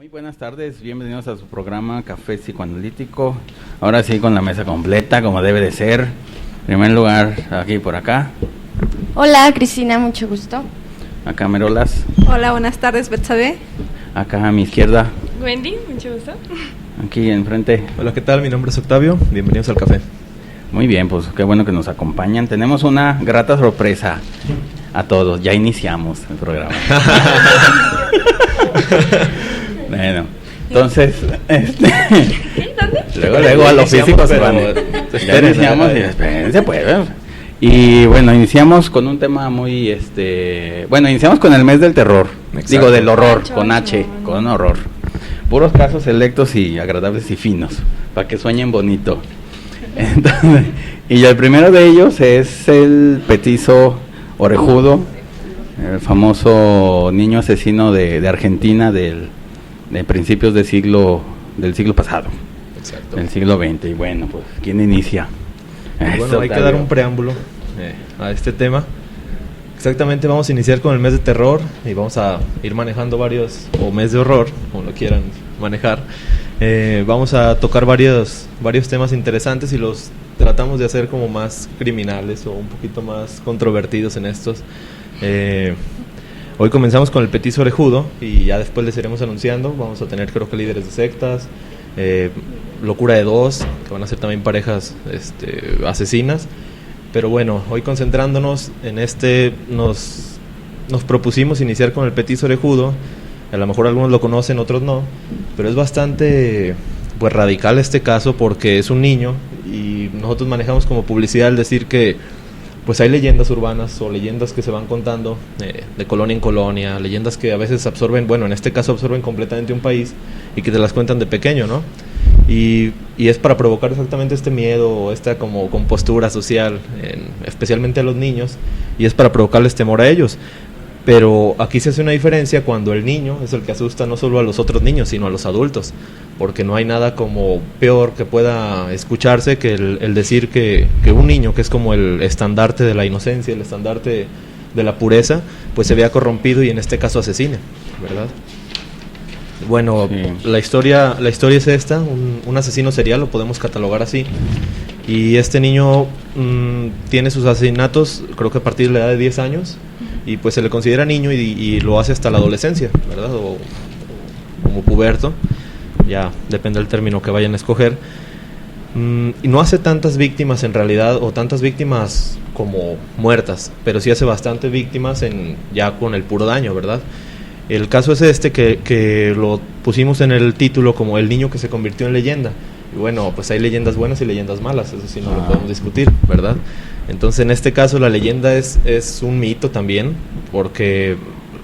Muy buenas tardes, bienvenidos a su programa Café Psicoanalítico. Ahora sí con la mesa completa, como debe de ser. En primer lugar, aquí por acá. Hola, Cristina, mucho gusto. Acá Merolas. Hola, buenas tardes, Betsabe. Acá a mi izquierda. Wendy, mucho gusto. Aquí enfrente. Hola, ¿qué tal? Mi nombre es Octavio, bienvenidos al café. Muy bien, pues qué bueno que nos acompañan. Tenemos una grata sorpresa a todos, ya iniciamos el programa. Bueno, entonces, luego a los físicos se van. Ya iniciamos y espérense, pues. Y bueno, iniciamos con un tema muy, iniciamos con el mes del terror. Exacto. Digo, del horror, con H, con horror. Puros casos selectos y agradables y finos, para que sueñen bonito. Entonces, y el primero de ellos es el petizo orejudo, el famoso niño asesino de Argentina de principios del siglo pasado. Exacto. Del siglo XX. Y bueno, pues, ¿quién inicia? Bueno, hay que dar un preámbulo a este tema. Exactamente, vamos a iniciar con el mes de terror y vamos a ir manejando varios, o mes de horror, como lo quieran manejar. Vamos a tocar varios temas interesantes y los tratamos de hacer como más criminales o un poquito más controvertidos en estos. Hoy comenzamos con el petizo orejudo y ya después les iremos anunciando. Vamos a tener, creo que, líderes de sectas, locura de dos, que van a ser también parejas asesinas. Pero bueno, hoy concentrándonos en nos propusimos iniciar con el petizo orejudo. A lo mejor algunos lo conocen, otros no, pero es bastante pues radical este caso porque es un niño y nosotros manejamos como publicidad el decir que pues hay leyendas urbanas o leyendas que se van contando de colonia en colonia, leyendas que a veces absorben, bueno, en este caso absorben completamente un país y que te las cuentan de pequeño, ¿no? Y es para provocar exactamente este miedo o esta como compostura social, especialmente a los niños, y es para provocarles temor a ellos. Pero aquí se hace una diferencia cuando el niño es el que asusta no solo a los otros niños, sino a los adultos, porque no hay nada como peor que pueda escucharse que el decir que un niño, que es como el estandarte de la inocencia, el estandarte de la pureza, pues se vea corrompido y en este caso asesine, ¿verdad? Bueno, sí. La historia es esta, un asesino serial, lo podemos catalogar así, y este niño tiene sus asesinatos, creo que a partir de la edad de 10 años, y pues se le considera niño y lo hace hasta la adolescencia, ¿verdad? O como puberto, ya depende del término que vayan a escoger. Y no hace tantas víctimas en realidad, o tantas víctimas como muertas, pero sí hace bastantes víctimas ya con el puro daño, ¿verdad? El caso es que lo pusimos en el título como el niño que se convirtió en leyenda. Y bueno, pues hay leyendas buenas y leyendas malas, eso sí no lo podemos discutir, ¿verdad? Entonces en este caso la leyenda es un mito también, porque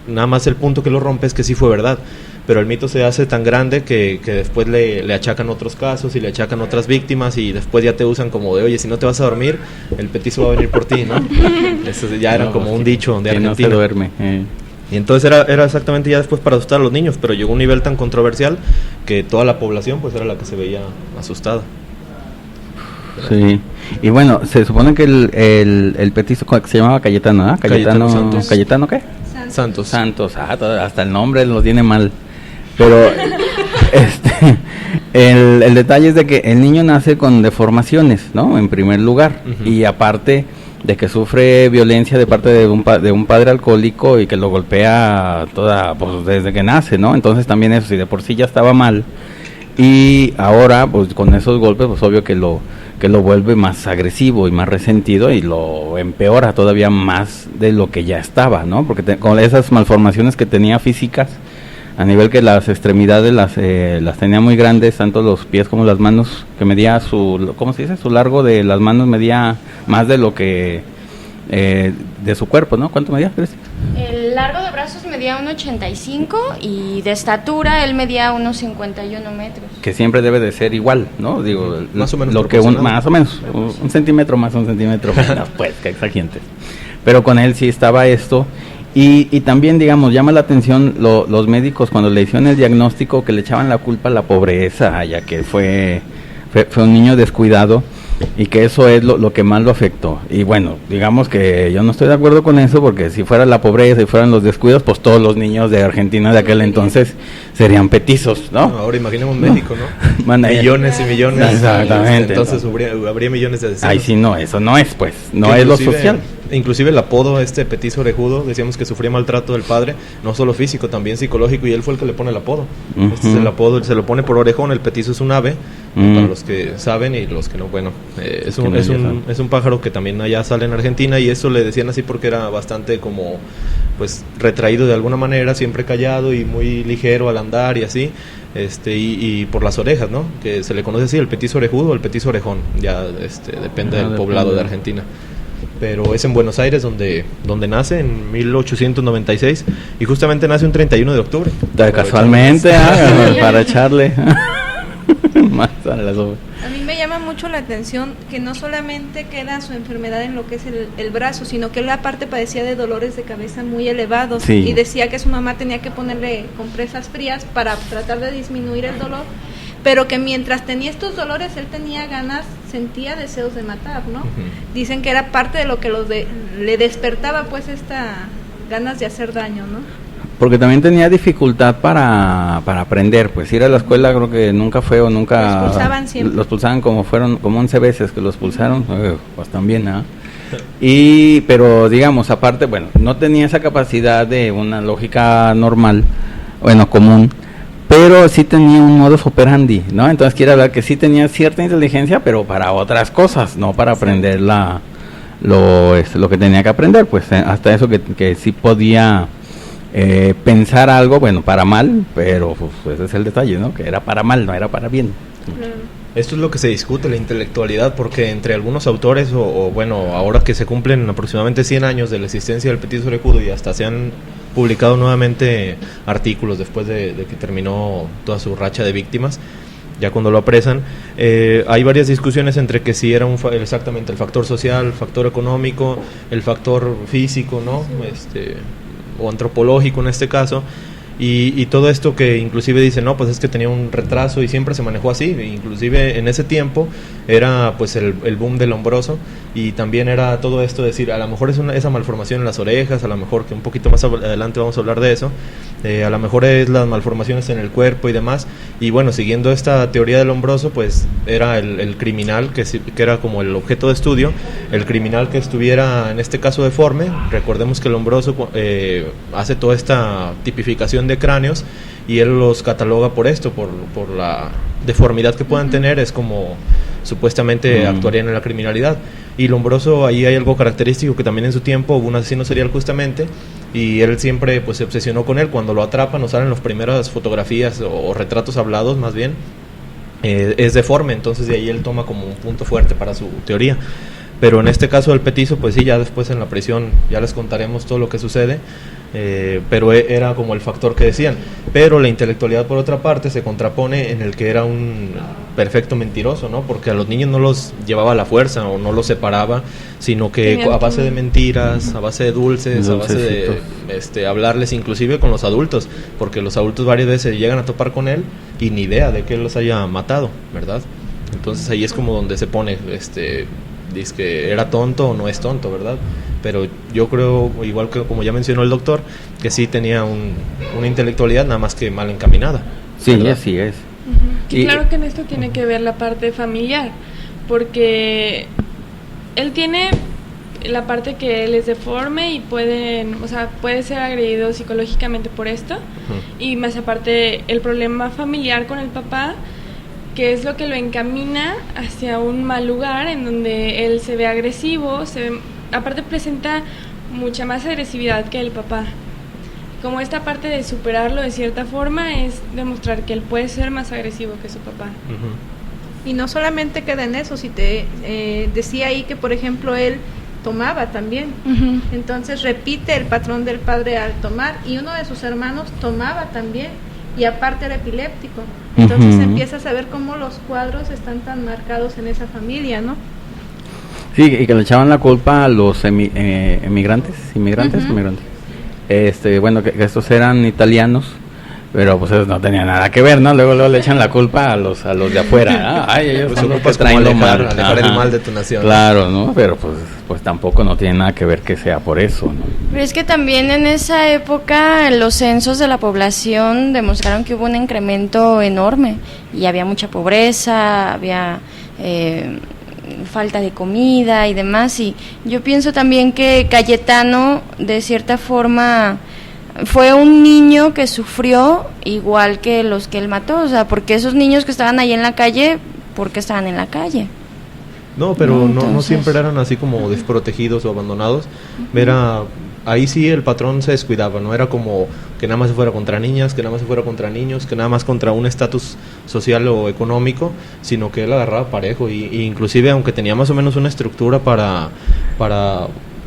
nada más el punto que lo rompe es que sí fue verdad, pero el mito se hace tan grande que después le achacan otros casos y le achacan otras víctimas y después ya te usan como de, oye, si no te vas a dormir, el petizo va a venir por ti, ¿no? Eso ya era como un dicho de Argentina. No se duerme. Y entonces era exactamente ya después para asustar a los niños, pero llegó a un nivel tan controversial que toda la población pues era la que se veía asustada. Sí, y bueno, se supone que el petizo se llamaba Cayetano, ¿no? ¿Cayetano qué? Santos, hasta el nombre lo tiene mal. Pero el detalle es de que el niño nace con deformaciones, ¿no? En primer lugar, y aparte de que sufre violencia de parte de un padre alcohólico y que lo golpea pues desde que nace, ¿no? Entonces también eso, si de por sí ya estaba mal, y ahora pues con esos golpes pues obvio que lo vuelve más agresivo y más resentido y lo empeora todavía más de lo que ya estaba, ¿no? Porque con esas malformaciones que tenía físicas, a nivel que las extremidades las tenía muy grandes, tanto los pies como las manos, que medía ¿cómo se dice? Su largo de las manos medía más de lo que de su cuerpo, ¿no? ¿Cuánto medía, Cristina? El largo de brazos medía 1,85 y de estatura él medía unos 51 metros. Que siempre debe de ser igual, ¿no? Digo, más o menos lo que más o menos, un centímetro más, un centímetro menos, pues, que exagentes. Pero con él sí estaba esto. Y también, digamos, llama la atención los médicos cuando le hicieron el diagnóstico que le echaban la culpa a la pobreza, ya que fue un niño descuidado. y que eso es lo que más lo afectó. Y bueno, digamos que yo no estoy de acuerdo con eso, porque si fuera la pobreza y fueran los descuidos, pues todos los niños de Argentina de aquel entonces serían petizos, ¿no? Ahora imaginemos México, ¿no? Millones y millones. Exactamente. Entonces habría millones de asesinos. Ay, sí, no, eso no es, pues, no es lo social. Inclusive el apodo petizo orejudo, decíamos que sufría maltrato del padre, no solo físico, también psicológico, y él fue el que le pone el apodo. Este es el apodo, se lo pone por orejón. El petizo es un ave, para los que saben y los que no, bueno, es un pájaro que también allá sale en Argentina, y eso le decían así porque era bastante como, pues, retraído de alguna manera, siempre callado y muy ligero al andar y así. Y por las orejas, ¿no? Que se le conoce así, el petizo orejudo o el petizo orejón, ya depende del poblado de Argentina. Pero es en Buenos Aires donde nace en 1896, y justamente nace un 31 de octubre. Casualmente, para echarle más a las obras. A mí me llama mucho la atención que no solamente queda su enfermedad en lo que es el brazo, sino que él aparte padecía de dolores de cabeza muy elevados, sí. Y decía que su mamá tenía que ponerle compresas frías para tratar de disminuir el dolor, pero que mientras tenía estos dolores él tenía ganas, sentía deseos de matar, ¿no? Dicen que era parte de lo que le despertaba, pues, esta ganas de hacer daño, ¿no? Porque también tenía dificultad para aprender, pues ir a la escuela creo que nunca fue o nunca... Los expulsaban siempre. Los expulsaban como 11 veces que los expulsaron, pues también, ¿ah? Pero digamos, aparte, bueno, no tenía esa capacidad de una lógica normal, bueno, común, pero sí tenía un modus operandi, ¿no? Entonces quiere hablar que sí tenía cierta inteligencia, pero para otras cosas, no para aprender lo que tenía que aprender, pues hasta eso que sí podía pensar algo, bueno, para mal, pero pues ese es el detalle, ¿no? Que era para mal, no era para bien. Esto es lo que se discute, la intelectualidad, porque entre algunos autores, o bueno, ahora que se cumplen aproximadamente 100 años de la existencia del petizo orejudo, y hasta se han publicado nuevamente artículos después de que terminó toda su racha de víctimas, ya cuando lo apresan, hay varias discusiones entre que si era exactamente el factor social, el factor económico, el factor físico, ¿no? O antropológico en este caso, y todo esto que inclusive dicen, no, pues es que tenía un retraso y siempre se manejó así, inclusive en ese tiempo era pues el boom del Lombroso, y también era todo esto de decir, a lo mejor es esa malformación en las orejas, a lo mejor que un poquito más adelante vamos a hablar de eso, a lo mejor es las malformaciones en el cuerpo y demás, y bueno, siguiendo esta teoría del Lombroso, pues era el criminal que era como el objeto de estudio, el criminal que estuviera en este caso deforme. Recordemos que el Lombroso hace toda esta tipificación de cráneos, y él los cataloga por esto, por la deformidad que puedan tener, es como supuestamente actuarían en la criminalidad. Y Lombroso, ahí hay algo característico, que también en su tiempo hubo un asesino serial justamente, y él siempre pues se obsesionó con él. Cuando lo atrapan, nos salen las primeras fotografías o retratos hablados más bien, es deforme, entonces de ahí él toma como un punto fuerte para su teoría. Pero en este caso del petizo, pues sí, ya después en la prisión ya les contaremos todo lo que sucede, pero era como el factor que decían. Pero la intelectualidad, por otra parte, se contrapone en el que era un perfecto mentiroso, ¿no? Porque a los niños no los llevaba a la fuerza o no los separaba, sino que a base de mentiras, a base de dulces, a base de hablarles inclusive con los adultos, porque los adultos varias veces llegan a topar con él y ni idea de que él los haya matado, ¿verdad? Entonces ahí es como donde se pone, dice que era tonto o no es tonto, ¿verdad? Pero yo creo, igual que como ya mencionó el doctor, que sí tenía una intelectualidad, nada más que mal encaminada. Sí, ¿verdad? Así es. Y claro que en esto tiene que ver la parte familiar, porque él tiene la parte que él es deforme y puede ser agredido psicológicamente por esto, y más aparte el problema familiar con el papá, que es lo que lo encamina hacia un mal lugar en donde él se ve agresivo, aparte presenta mucha más agresividad que el papá. Como esta parte de superarlo de cierta forma es demostrar que él puede ser más agresivo que su papá. Y no solamente queda en eso, si te decía ahí que por ejemplo él tomaba también, entonces repite el patrón del padre al tomar, y uno de sus hermanos tomaba también, y aparte era epiléptico. Entonces empiezas a ver cómo los cuadros están tan marcados en esa familia, ¿no? Sí, y que le echaban la culpa a los inmigrantes. Bueno, que estos eran italianos pero pues eso no tenía nada que ver, ¿no? Luego le echan la culpa a los de afuera, ¿no? Ay, ellos Pues son los que ocupas traen como lo mal. alejar el Ajá. mal de tu nación. Claro, ¿no? Pero pues tampoco no tiene nada que ver que sea por eso, ¿no? Pero es que también en esa época los censos de la población demostraron que hubo un incremento enorme y había mucha pobreza, había falta de comida y demás, y yo pienso también que Cayetano de cierta forma fue un niño que sufrió igual que los que él mató, o sea, porque esos niños que estaban ahí en la calle, ¿por qué estaban en la calle? No, pero no Entonces... siempre eran así como desprotegidos o abandonados. Era, ahí sí el patrón se descuidaba, no era como que nada más se fuera contra niñas, que nada más se fuera contra niños, que nada más contra un estatus social o económico, sino que él agarraba parejo y inclusive aunque tenía más o menos una estructura para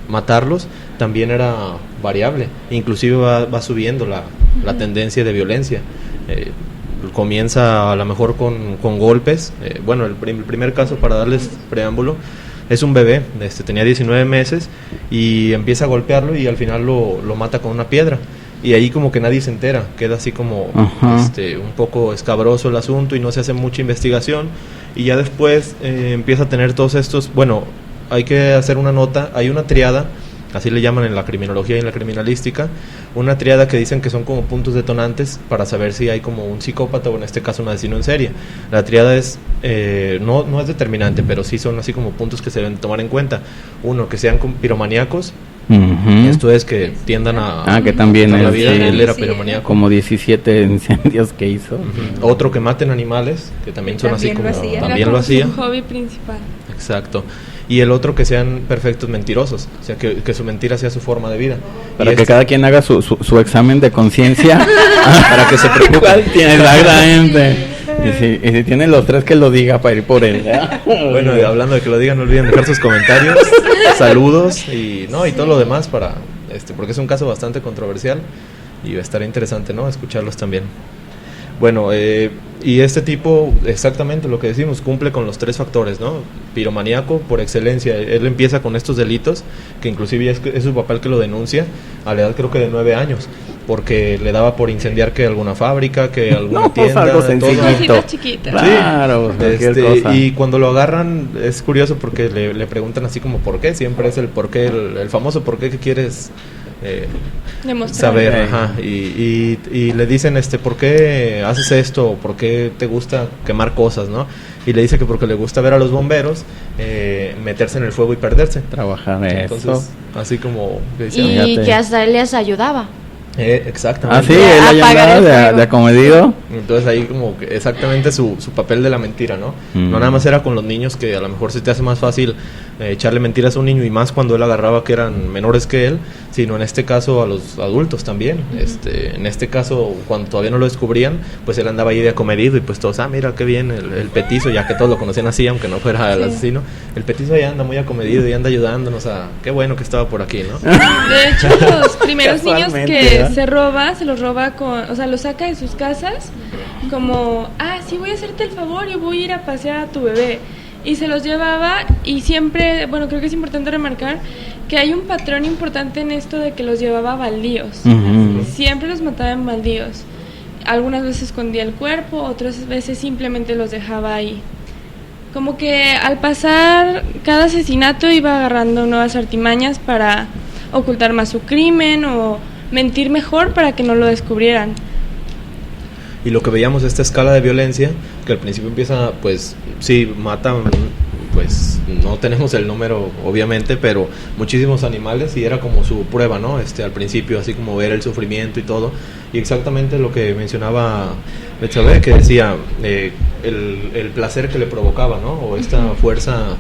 matarlos, también era variable, inclusive va subiendo la tendencia de violencia. Comienza a lo mejor con golpes. Bueno, el primer caso, para darles preámbulo, es un bebé, tenía 19 meses y empieza a golpearlo y al final lo mata con una piedra. Y ahí como que nadie se entera, queda así como un poco escabroso el asunto y no se hace mucha investigación. Y ya después empieza a tener todos estos, bueno, hay que hacer una nota, hay una triada, así le llaman en la criminología y en la criminalística, una triada que dicen que son como puntos detonantes para saber si hay como un psicópata o en este caso un asesino en serie. La triada es, no es determinante, pero sí son así como puntos que se deben tomar en cuenta. Uno, que sean piromaníacos, esto es que tiendan a que también la él, vida, sí, y él era piromaníaco. como 17 incendios que hizo. Otro, que maten animales, que también son así como... También lo hacía. Su hobby principal. Exacto. Y el otro, que sean perfectos mentirosos, o sea, que su mentira sea su forma de vida. Para que cada quien haga su examen de conciencia. Para que se preocupe. ¿Cuál tiene? Exactamente. Y si tiene los tres, que lo diga para ir por él. Bueno, hablando de que lo digan, no olviden dejar sus comentarios, saludos y todo lo demás para porque es un caso bastante controversial y estará interesante, ¿no?, escucharlos también. Bueno, y este tipo, exactamente lo que decimos, cumple con los tres factores, ¿no? Piromaníaco por excelencia. Él empieza con estos delitos, que inclusive es su papá el que lo denuncia, a la edad creo que de 9 años, porque le daba por incendiar que alguna fábrica, que alguna tienda, algo sencillito. Cositas chiquitas. Claro, cualquier cosa. Y cuando lo agarran es curioso porque le preguntan así como ¿por qué? Siempre es el por qué, el famoso por qué que quieres demostrar. saber, ajá, y le dicen ¿por qué haces esto? ¿Por qué te gusta quemar cosas, no? Y le dice que porque le gusta ver a los bomberos meterse en el fuego y perderse. Trabajar Entonces, eso. así como decía, Y fíjate. que hasta él les ayudaba. exactamente. Sí, él ahí Apagar el andaba fuego. de acomedido. Entonces ahí como que exactamente su papel de la mentira, ¿no? No nada más era con los niños, que a lo mejor se te hace más fácil echarle mentiras a un niño, y más cuando él agarraba que eran menores que él, sino en este caso a los adultos también. En este caso, cuando todavía no lo descubrían, pues él andaba ahí de acomedido y pues todos, mira qué bien el petizo, ya que todos lo conocían así, aunque no fuera el asesino. El petizo ya anda muy acomedido y anda ayudándonos qué bueno que estaba por aquí, ¿no? De hecho, los primeros niños Casualmente, que ¿verdad? se los roba los saca de sus casas como, sí, voy a hacerte el favor y voy a ir a pasear a tu bebé. Y se los llevaba, y siempre, bueno, creo que es importante remarcar que hay un patrón importante en esto de que los llevaba a baldíos. Siempre los mataba en baldíos. Algunas veces escondía el cuerpo, otras veces simplemente los dejaba ahí. Como que al pasar cada asesinato iba agarrando nuevas artimañas para ocultar más su crimen o mentir mejor para que no lo descubrieran. Y lo que veíamos, esta escala de violencia, que al principio empieza, pues, sí, matan, pues, no tenemos el número, obviamente, pero muchísimos animales, y era como su prueba, ¿no? Al principio, así como ver el sufrimiento y todo, y exactamente lo que mencionaba Betsabe, que decía, el placer que le provocaba, ¿no? O esta fuerza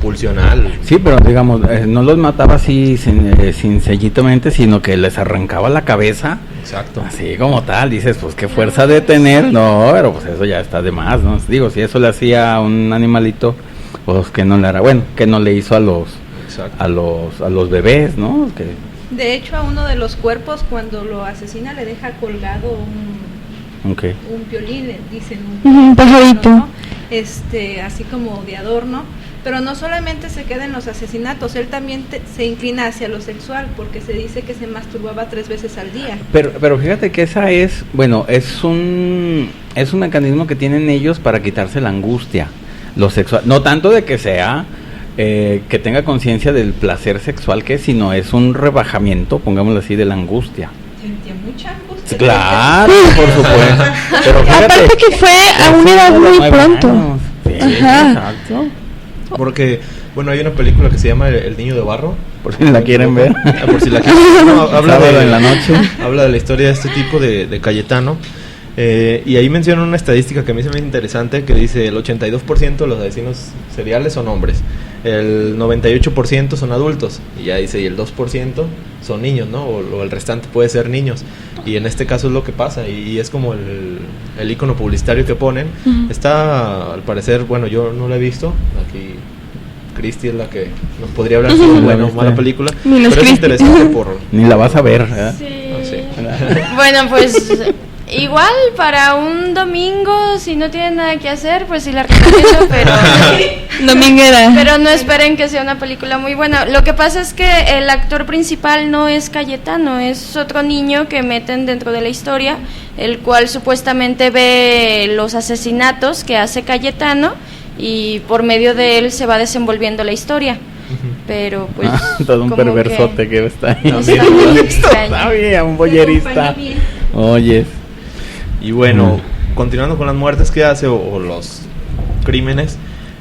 pulsional. Sí, pero digamos, no los mataba así sencillitamente, sino que les arrancaba la cabeza. Exacto. Así como tal, dices, pues qué fuerza de tener. No, pero pues eso ya está de más, ¿no? Digo, si eso le hacía a un animalito, pues que no le hará, bueno, que no le hizo a los bebés, ¿no? Que... De hecho, a uno de los cuerpos, cuando lo asesina, le deja colgado un violín, le dicen Un pajarito. ¿no? Así como de adorno. Pero no solamente se queda en los asesinatos, él también se inclina hacia lo sexual, porque se dice que se masturbaba 3 veces al día. Pero fíjate que esa es un mecanismo que tienen ellos para quitarse la angustia, lo sexual, no tanto de que sea que tenga conciencia del placer sexual que es, sino es un rebajamiento, pongámoslo así, de la angustia. Sentía mucha angustia. Claro, por supuesto. Pero fíjate, aparte que fue a una edad muy pronto. Sí, Ajá. exacto. Porque, bueno, hay una película que se llama El niño de barro. Por si la quieren ver. Por si la quieren. No, Sábado en la noche. Habla de la historia de este tipo de Cayetano. Y ahí menciona una estadística que a mí se me hace interesante, que dice el 82% de los asesinos seriales son hombres, el 98% son adultos, y ya dice, y el 2% son niños, ¿no? O el restante puede ser niños. Y en este caso es lo que pasa, y es como el icono publicitario que ponen. Está, al parecer, bueno, yo no lo he visto, aquí Cristi es la que nos podría hablar sobre buena o mala película, pero es interesante por... Ni la vas a ver, ¿eh? Sí. Bueno, pues igual para un domingo, si no tienen nada que hacer, pues sí la recomiendo, pero Dominguera. pero no esperen que sea una película muy buena. Lo que pasa es que el actor principal no es Cayetano, es otro niño que meten dentro de la historia, el cual supuestamente ve los asesinatos que hace Cayetano y por medio de él se va desenvolviendo la historia. Pero pues todo un como perversote que está ahí. está muy extraño. Todavía un boyerista. Oyes. Y bueno, continuando con las muertes que hace o los crímenes,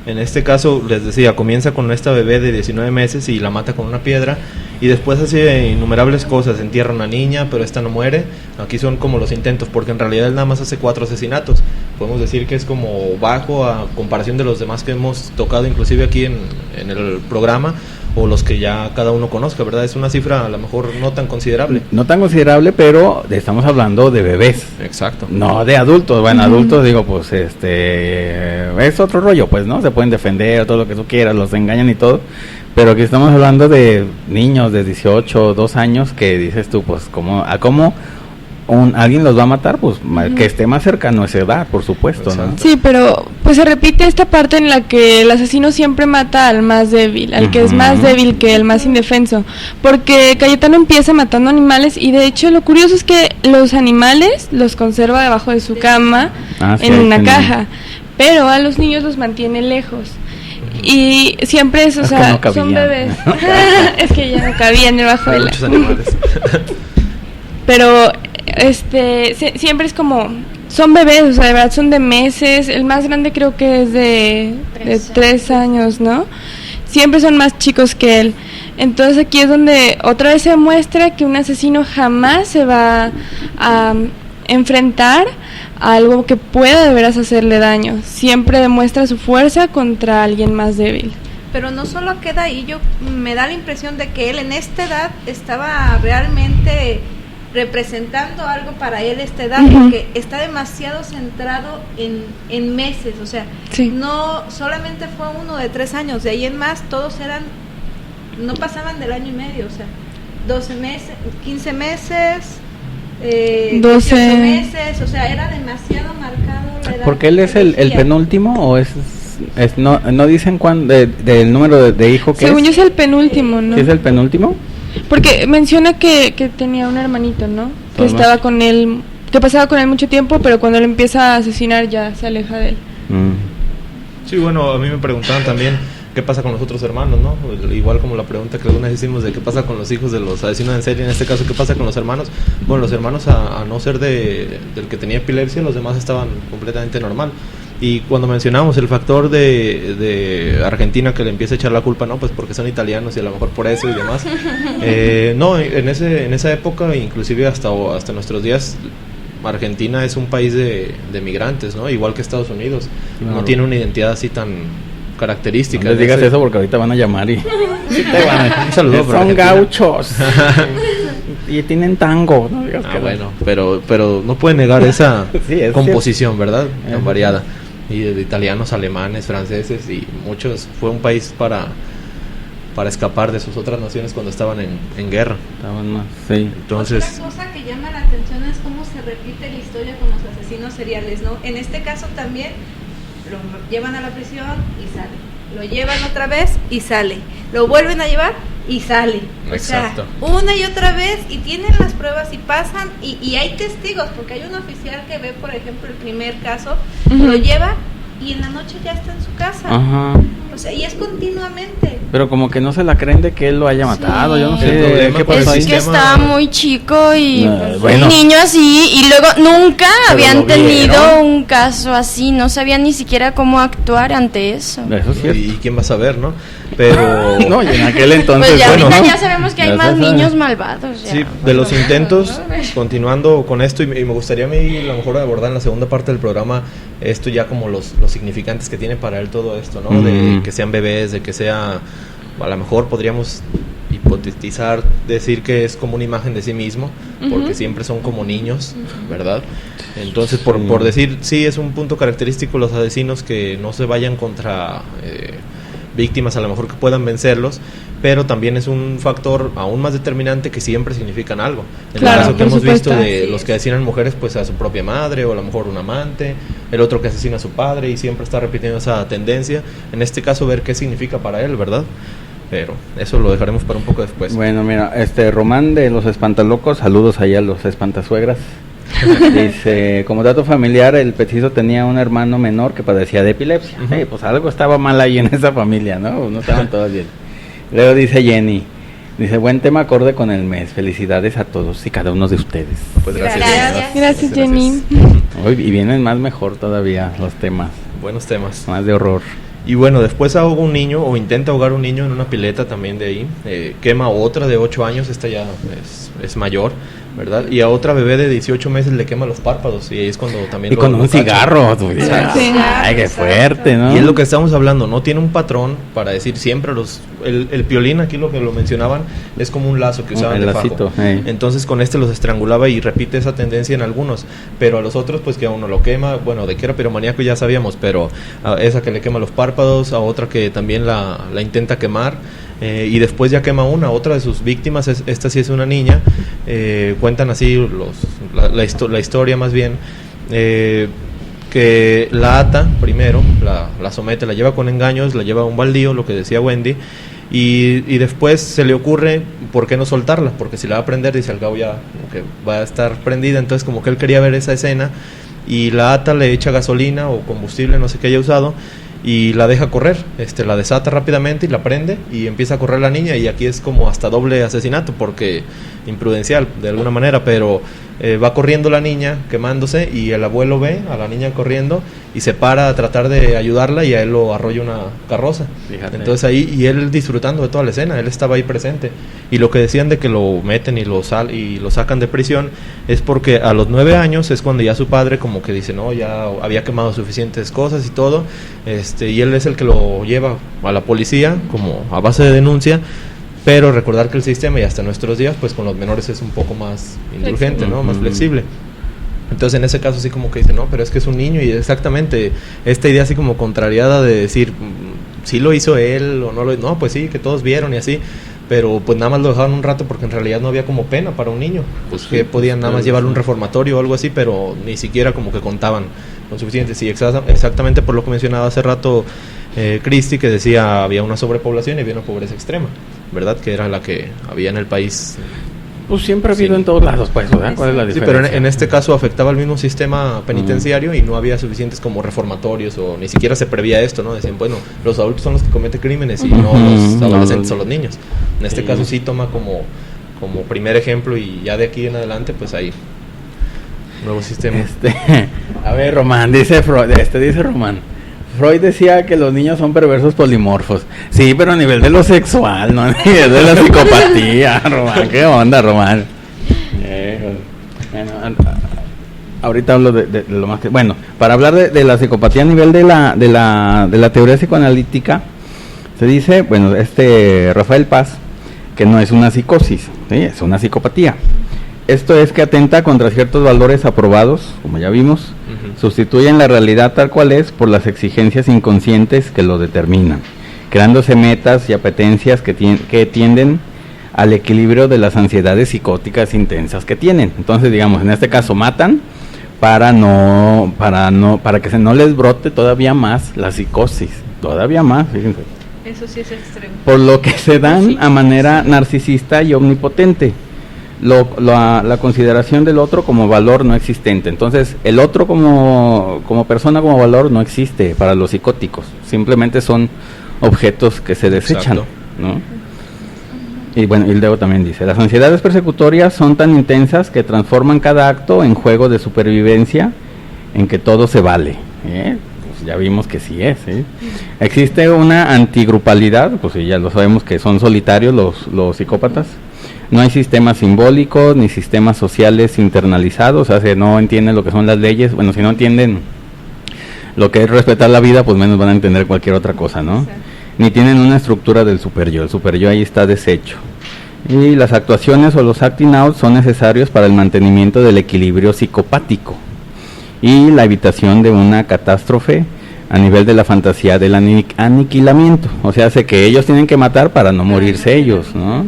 en este caso, les decía, comienza con esta bebé de 19 meses y la mata con una piedra, y después hace innumerables cosas, entierra a una niña, pero esta no muere. Aquí son como los intentos, porque en realidad él nada más hace 4 asesinatos. Podemos decir que es como bajo a comparación de los demás que hemos tocado, inclusive aquí en el programa, o los que ya cada uno conozca, ¿verdad? Es una cifra a lo mejor no tan considerable. No tan considerable, pero estamos hablando de bebés. Exacto. No de adultos. Bueno, adultos digo, pues es otro rollo, pues, ¿no? Se pueden defender, todo lo que tú quieras, los engañan y todo. Pero aquí estamos hablando de niños de 18, 2 años que dices tú, pues, ¿cómo alguien los va a matar? Pues que esté más cercano a esa edad, por supuesto, ¿no? Sí, pero pues se repite esta parte en la que el asesino siempre mata al más débil, al que es más débil que el más indefenso, porque Cayetano empieza matando animales, y de hecho lo curioso es que los animales los conserva debajo de su cama, sí, en una caja, pero a los niños los mantiene lejos. Y siempre es, o sea, no son bebés. Es que ya no cabían debajo de la... Muchos animales. Pero siempre es como, son bebés, o sea, de verdad son de meses. El más grande creo que es de 3 años, ¿no? Siempre son más chicos que él. Entonces aquí es donde otra vez se muestra que un asesino jamás se va a enfrentar a algo que pueda de veras hacerle daño. Siempre demuestra su fuerza contra alguien más débil. Pero no solo queda ahí, me da la impresión de que él en esta edad estaba realmente representando algo para él esta edad, porque está demasiado centrado en meses, o sea, no solamente fue uno de 3 años, de ahí en más todos no pasaban del año y medio, o sea, 12 meses, 15 meses, 12 meses, o sea, era demasiado marcado la edad. ¿Porque él es el penúltimo o no dicen del número de hijo que según yo es el penúltimo, ¿no? ¿Es el penúltimo? Porque menciona que tenía un hermanito, ¿no? Que estaba con él, que pasaba con él mucho tiempo, pero cuando él empieza a asesinar ya se aleja de él. Sí, bueno, a mí me preguntaban también qué pasa con los otros hermanos, ¿no? Igual como la pregunta que alguna vez hicimos de qué pasa con los hijos de los asesinos en serie, en este caso, ¿qué pasa con los hermanos? Bueno, los hermanos, a no ser del que tenía epilepsia, los demás estaban completamente normal. Y cuando mencionamos el factor de Argentina que le empieza a echar la culpa, no, pues porque son italianos y a lo mejor por eso y demás. No, en esa época, inclusive hasta nuestros días, Argentina es un país de migrantes, ¿no? Igual que Estados Unidos. Claro. No tiene una identidad así tan característica. No les digas eso porque ahorita van a llamar y un saludo. Son gauchos y tienen tango, ¿no? Bueno, pero no pueden negar esa composición, ¿verdad? Tan variada. Y de italianos, alemanes, franceses y muchos. Fue un país para escapar de sus otras naciones cuando estaban en guerra. Estaban más, sí. Entonces, otra cosa que llama la atención es cómo se repite la historia con los asesinos seriales, ¿no? En este caso también lo llevan a la prisión y sale, lo llevan otra vez y sale, lo vuelven a llevar y sale. Exacto. O sea, una y otra vez, y tienen las pruebas y pasan, y hay testigos, porque hay un oficial que ve, por ejemplo, el primer caso, lo lleva y en la noche ya está en su casa. Ajá. O sea, y es continuamente. Pero como que no se la creen de que él lo haya matado, yo no sé qué pasó ahí. Es que estaba muy chico y bueno. un niño así, y luego nunca Pero habían tenido vieron. un caso así, no sabían ni siquiera cómo actuar ante eso. Eso es cierto. ¿Y quién va a saber, no? Pero... No, y en aquel entonces, Pues ya bueno, ahorita ¿no? ya sabemos que hay Ya más se sabe. niños malvados. Ya. Sí, de los intentos, continuando con esto, y me gustaría a mí a lo mejor abordar en la segunda parte del programa esto ya como los significantes que tiene para él todo esto, ¿no? De que sean bebés, de que sea, a lo mejor podríamos hipotetizar, decir que es como una imagen de sí mismo, porque siempre son como niños, ¿verdad? Entonces, por decir, sí, es un punto característico los asesinos que no se vayan contra víctimas a lo mejor que puedan vencerlos, pero también es un factor aún más determinante que siempre significan algo. En Claro, el caso que por hemos visto supuesto. de los que asesinan mujeres, pues a su propia madre o a lo mejor un amante, el otro que asesina a su padre y siempre está repitiendo esa tendencia. En este caso, ver qué significa para él, ¿verdad? Pero eso lo dejaremos para un poco después. Bueno, mira, Román de los Espantalocos, saludos allá a los espantasuegras. Dice, como dato familiar, el Petizo tenía un hermano menor que padecía de epilepsia. Sí, pues algo estaba mal ahí en esa familia, ¿no? No estaban todos bien. Luego dice Jenny, dice, buen tema acorde con el mes. Felicidades a todos y cada uno de ustedes. Pues gracias. Gracias, Jenny. Hoy, y vienen más mejor todavía los temas, Buenos temas. más de horror. Y bueno, después ahoga un niño o intenta ahogar un niño en una pileta también de ahí. Quema a otra de 8 años, esta ya es mayor, ¿verdad? Y a otra bebé de 18 meses le quema los párpados y ahí es cuando también... Y con un cachan. cigarro. Sí. Ay, qué fuerte, ¿no? Y es lo que estamos hablando, no tiene un patrón para decir siempre el piolín, aquí lo que lo mencionaban, es como un lazo que usaban El de lacito, fajo. hey. Entonces con este los estrangulaba y repite esa tendencia en algunos, pero a los otros pues que a uno lo quema, bueno, de que era piromaníaco ya sabíamos, pero a esa que le quema los párpados, a otra que también la intenta quemar, y después ya quema otra de sus víctimas, esta sí es una niña, cuentan así la historia más bien, que la ata primero, la somete, la lleva con engaños, la lleva a un baldío, lo que decía Wendy, y después se le ocurre por qué no soltarla, porque si la va a prender, dice al cabo ya como que va a estar prendida, entonces como que él quería ver esa escena, y la ata, le echa gasolina o combustible, no sé qué haya usado, y la deja correr, la desata rápidamente y la prende y empieza a correr la niña, y aquí es como hasta doble asesinato porque imprudencial de alguna manera, pero va corriendo la niña quemándose y el abuelo ve a la niña corriendo y se para a tratar de ayudarla y a él lo arrolla una carroza. Fíjate. Entonces ahí, y él disfrutando de toda la escena, él estaba ahí presente, y lo que decían de que lo meten y lo sacan de prisión es porque a los 9 años es cuando ya su padre como que dice, no, ya había quemado suficientes cosas y todo, y él es el que lo lleva a la policía como a base de denuncia, pero recordar que el sistema y hasta nuestros días pues con los menores es un poco más indulgente, ¿no? Más flexible. Entonces en ese caso sí como que dice, no, pero es que es un niño, y exactamente esta idea así como contrariada de decir, sí lo hizo él o no lo hizo, no, pues sí, que todos vieron y así, pero pues nada más lo dejaron un rato porque en realidad no había como pena para un niño, pues sí, que podían nada más llevarlo a un reformatorio o algo así, pero ni siquiera como que contaban con suficiente. Sí, exactamente por lo que mencionaba hace rato Cristi, que decía había una sobrepoblación y había una pobreza extrema, ¿verdad? Que era la que había en el país. Pues siempre ha habido en todos lados, pues, ¿verdad? ¿Cuál es la Sí, diferencia? pero en este caso afectaba al mismo sistema penitenciario y no había suficientes como reformatorios, o ni siquiera se prevía esto, ¿no? Decían, bueno, los adultos son los que cometen crímenes y no los adolescentes o los niños. En este caso sí toma como primer ejemplo, y ya de aquí en adelante pues hay nuevo sistema. A ver, Román, dice Román. Freud decía que los niños son perversos polimorfos. Sí, pero a nivel de lo sexual, no a nivel de la psicopatía, Román. ¿Qué onda, Román? Bueno, ahorita hablo de lo más que... Bueno, para hablar de la psicopatía a nivel de la teoría psicoanalítica, se dice, bueno, Rafael Paz, que no es una psicosis, ¿sí? Es una psicopatía. Esto es que atenta contra ciertos valores aprobados, como ya vimos, sustituyen la realidad tal cual es por las exigencias inconscientes que lo determinan, creándose metas y apetencias que tienden al equilibrio de las ansiedades psicóticas intensas que tienen. Entonces, digamos, en este caso matan para que no les brote todavía más la psicosis, todavía más, fíjense. Eso sí es extremo. Por lo que se dan a manera narcisista y omnipotente. La consideración del otro como valor no existente. Entonces, el otro como persona, como valor, no existe para los psicóticos. Simplemente son objetos que se desechan, ¿no? Y bueno, Hildego también dice, las ansiedades persecutorias son tan intensas que transforman cada acto en juego de supervivencia en que todo se vale. Pues ya vimos que sí es. Existe una antigrupalidad, pues ya lo sabemos que son solitarios los psicópatas. No hay sistemas simbólicos ni sistemas sociales internalizados, o sea, no entienden lo que son las leyes. Bueno, si no entienden lo que es respetar la vida, pues menos van a entender cualquier otra cosa, ¿no? Exacto. Ni tienen una estructura del superyo, el superyo ahí está deshecho. Y las actuaciones o los acting out son necesarios para el mantenimiento del equilibrio psicopático y la evitación de una catástrofe a nivel de la fantasía del aniquilamiento. O sea, hace que ellos tienen que matar para no morirse ellos, ¿no?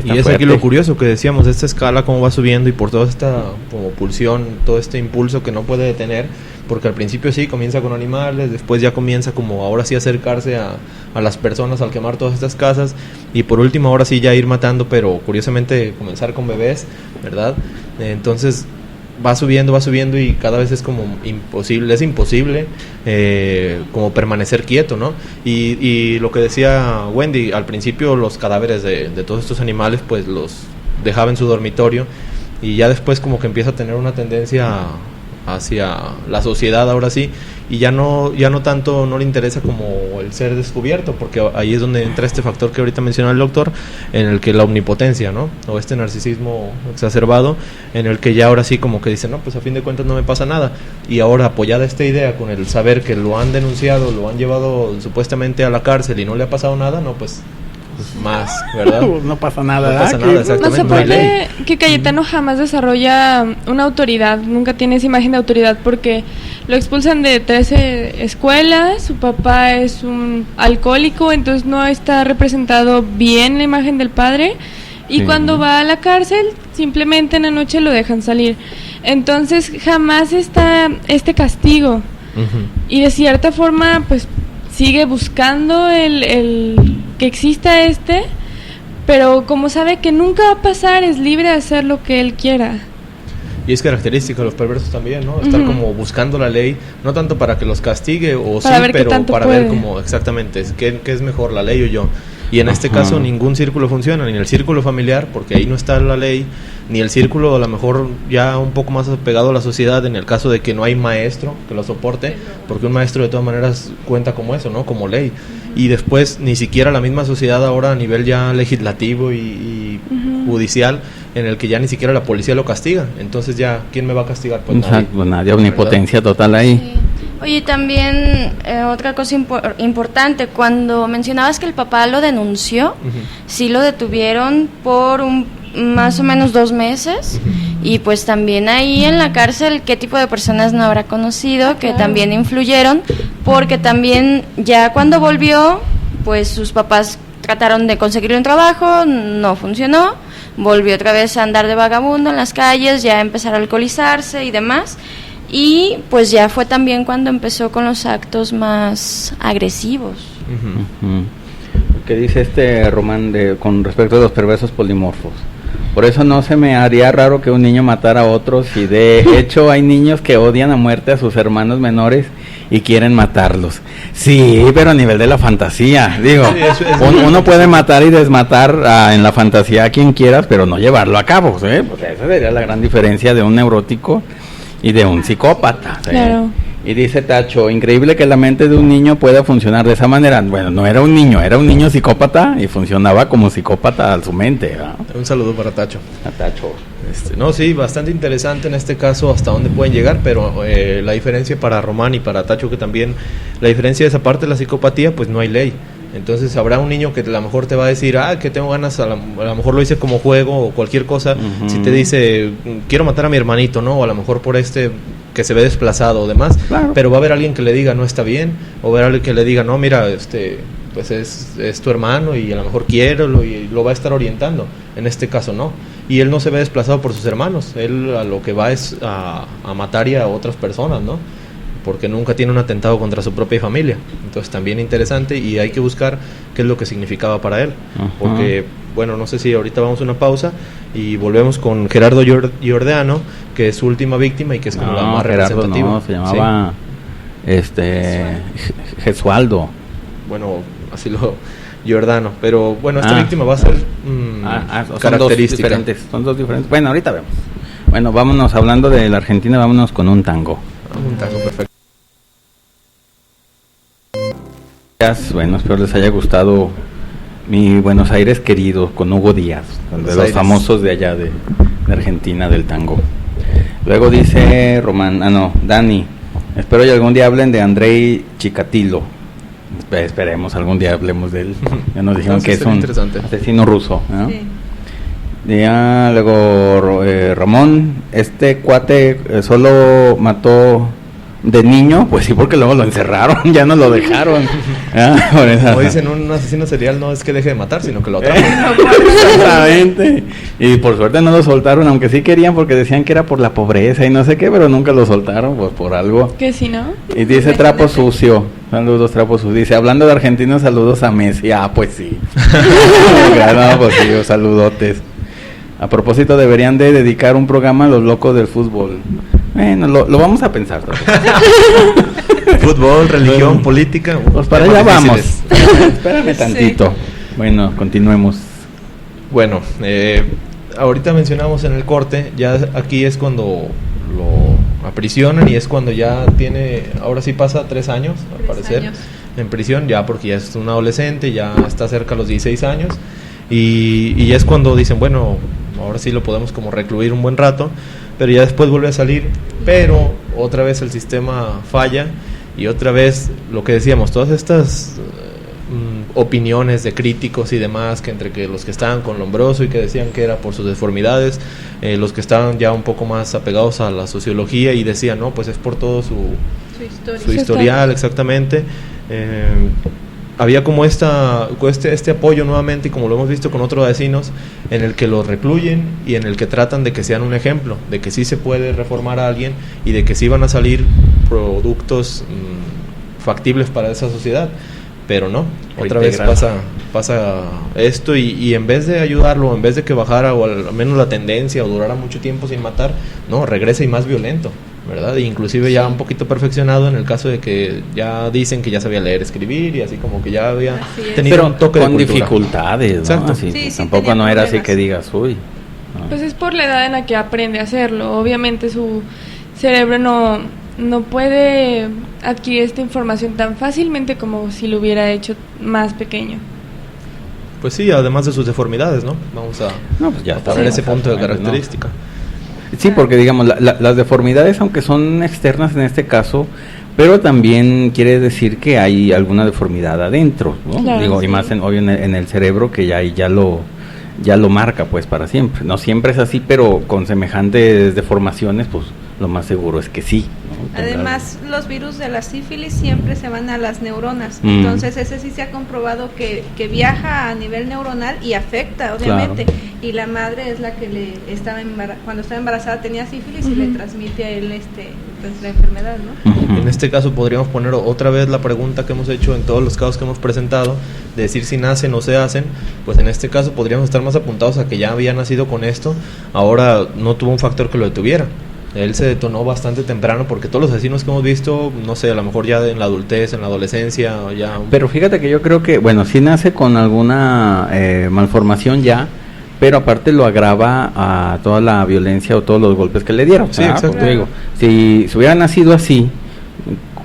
Y es aquí lo curioso que decíamos, esta escala cómo va subiendo y por toda esta como pulsión, todo este impulso que no puede detener, porque al principio sí comienza con animales, después ya comienza como ahora sí acercarse a las personas al quemar todas estas casas, y por último ahora sí ya ir matando, pero curiosamente comenzar con bebés, ¿verdad? Entonces va subiendo y cada vez es como imposible como permanecer quieto, ¿no? Y lo que decía Wendy, al principio los cadáveres de todos estos animales pues los dejaba en su dormitorio, y ya después como que empieza a tener una tendencia hacia la sociedad ahora sí, y ya no tanto no le interesa como el ser descubierto, porque ahí es donde entra este factor que ahorita mencionó el doctor, en el que la omnipotencia, ¿no? O este narcisismo exacerbado, en el que ya ahora sí como que dice, no, pues a fin de cuentas no me pasa nada, y ahora apoyada esta idea con el saber que lo han denunciado, lo han llevado supuestamente a la cárcel y no le ha pasado nada, no, pues más, ¿verdad? No pasa nada. No pasa nada, exactamente. No sé por qué Cayetano jamás desarrolla una autoridad, nunca tiene esa imagen de autoridad, porque lo expulsan de 13 escuelas, su papá es un alcohólico, entonces no está representado bien la imagen del padre, y cuando va a la cárcel, simplemente en la noche lo dejan salir. Entonces jamás está este castigo, y de cierta forma, pues sigue buscando el que exista pero como sabe que nunca va a pasar, es libre de hacer lo que él quiera. Y es característica de los perversos también, ¿no? Estar como buscando la ley, no tanto para que los castigue o para sí, pero para ver cómo exactamente qué es mejor, la ley o yo. Y en este caso ningún círculo funciona, ni el círculo familiar, porque ahí no está la ley, ni el círculo a lo mejor ya un poco más apegado a la sociedad, en el caso de que no hay maestro que lo soporte, porque un maestro de todas maneras cuenta como eso, ¿no? Como ley. Y después ni siquiera la misma sociedad ahora a nivel ya legislativo y judicial, en el que ya ni siquiera la policía lo castiga. Entonces ya, ¿quién me va a castigar? Pues nadie, omnipotencia total ahí. Sí. Oye, también otra cosa importante, cuando mencionabas que el papá lo denunció, sí lo detuvieron por más o menos 2 meses, y pues también ahí en la cárcel qué tipo de personas no habrá conocido que también influyeron, porque también ya cuando volvió, pues sus papás trataron de conseguirle un trabajo, no funcionó, volvió otra vez a andar de vagabundo en las calles, ya a empezar a alcoholizarse y demás. Y pues ya fue también cuando empezó con los actos más agresivos. ¿Qué dice Román con respecto a los perversos polimorfos? Por eso no se me haría raro que un niño matara a otros, y de hecho hay niños que odian a muerte a sus hermanos menores y quieren matarlos. Sí, pero a nivel de la fantasía, digo, uno puede matar y desmatar en la fantasía a quien quieras, pero no llevarlo a cabo, ¿sí? Pues esa sería la gran diferencia de un neurótico y de un psicópata, ¿sí? Claro. Y dice Tacho, increíble que la mente de un niño pueda funcionar de esa manera. Bueno, no era un niño psicópata y funcionaba como psicópata a su mente, ¿no? Un saludo para Tacho. A Tacho. No, sí, bastante interesante en este caso hasta dónde pueden llegar, pero la diferencia para Román y para Tacho, que también la diferencia de esa parte de la psicopatía, pues no hay ley. Entonces habrá un niño que a lo mejor te va a decir, que tengo ganas, a lo mejor lo hice como juego o cualquier cosa, si te dice, quiero matar a mi hermanito, ¿no? O a lo mejor por que se ve desplazado o demás, claro. Pero va a haber alguien que le diga, no está bien, o va a haber alguien que le diga, no, mira, pues es tu hermano y a lo mejor quiérelo, y lo va a estar orientando, en este caso no. y él no se ve desplazado por sus hermanos, él a lo que va es a matar y a otras personas, ¿no? Porque nunca tiene un atentado contra su propia familia. Entonces también interesante, y hay que buscar qué es lo que significaba para él. Porque, bueno, no sé si ahorita vamos a una pausa y volvemos con Gerardo Giordano, que es su última víctima y que es como la más representativa. No, se llamaba Gesualdo. Bueno, así lo... Giordano, pero bueno, esta víctima va a ser característica. Son dos diferentes. Bueno, ahorita vemos. Bueno, vámonos, hablando de la Argentina, vámonos con un tango. Un tango, perfecto. Bueno, espero les haya gustado mi Buenos Aires querido, con Hugo Díaz, de los famosos de allá de Argentina, del tango. Luego dice Dani, espero que algún día hablen de Andrei Chikatilo. Esperemos algún día hablemos de él. Ya nos dijeron que es un asesino ruso, ¿no? Sí. Ya, luego Ramón, este cuate solo mató de niño, pues sí, porque luego lo encerraron, ya no lo dejaron. Como dicen, un asesino serial no es que deje de matar, sino que lo atrapan. Exactamente. Y por suerte no lo soltaron, aunque sí querían, porque decían que era por la pobreza y no sé qué, pero nunca lo soltaron, pues por algo. Que si no. Y dice trapo sucio. Saludos, trapo sucio. Dice, hablando de argentinos, saludos a Messi. Ah, pues sí. Claro, pues sí, saludotes. A propósito, deberían de dedicar un programa a los locos del fútbol. Bueno, lo vamos a pensar. Fútbol, religión, política. Pues para allá vamos. Espérame tantito. Sí. Bueno, continuemos. Bueno, ahorita mencionamos en el corte, ya aquí es cuando lo aprisionan y es cuando ya tiene, ahora sí pasa 3 años, al parecer, en prisión, ya porque ya es un adolescente, ya está cerca a los 16 años. Y es cuando dicen, bueno, ahora sí lo podemos como recluir un buen rato, pero ya después vuelve a salir, pero otra vez el sistema falla y otra vez lo que decíamos, todas estas opiniones de críticos y demás, que entre que los que estaban con Lombroso y que decían que era por sus deformidades, los que estaban ya un poco más apegados a la sociología y decían, no, pues es por todo su historial, exactamente. Había como este apoyo nuevamente, y como lo hemos visto con otros vecinos, en el que los recluyen y en el que tratan de que sean un ejemplo, de que sí se puede reformar a alguien y de que sí van a salir productos factibles para esa sociedad, pero no, otra vez pasa esto y en vez de ayudarlo, en vez de que bajara o al menos la tendencia o durara mucho tiempo sin matar, no, regresa y más violento, ¿verdad? E inclusive ya un poquito perfeccionado en el caso de que ya dicen que ya sabía leer, escribir y así como que ya había tenido un toque de cultura. Con dificultades, ¿no? Exacto. Así, sí, tampoco no era así que digas, uy. No. Pues es por la edad en la que aprende a hacerlo. Obviamente su cerebro no puede adquirir esta información tan fácilmente como si lo hubiera hecho más pequeño. Pues sí, además de sus deformidades, ¿no? Vamos a pues ya poner ese punto de característica. Sí, porque digamos, las deformidades, aunque son externas en este caso, pero también quiere decir que hay alguna deformidad adentro, ¿no? Claro, digo, sí. Y más obvio en el cerebro, que ya lo marca pues para siempre. No siempre es así, pero con semejantes deformaciones, pues lo más seguro es que sí, ¿no? Además, los virus de la sífilis siempre se van a las neuronas, entonces ese sí se ha comprobado que viaja a nivel neuronal y afecta, obviamente, claro. Y la madre es la que cuando estaba embarazada tenía sífilis y le transmite a él pues, la enfermedad, ¿no? En este caso podríamos poner otra vez la pregunta que hemos hecho en todos los casos que hemos presentado, de decir si nacen o se hacen, pues en este caso podríamos estar más apuntados a que ya había nacido con esto, ahora no tuvo un factor que lo detuviera. Él se detonó bastante temprano porque todos los asesinos que hemos visto, no sé, a lo mejor ya en la adultez, en la adolescencia o ya... Pero fíjate que yo creo que, bueno, sí nace con alguna malformación ya, pero aparte lo agrava a toda la violencia o todos los golpes que le dieron. Sí, exacto. Porque digo, si hubiera nacido así,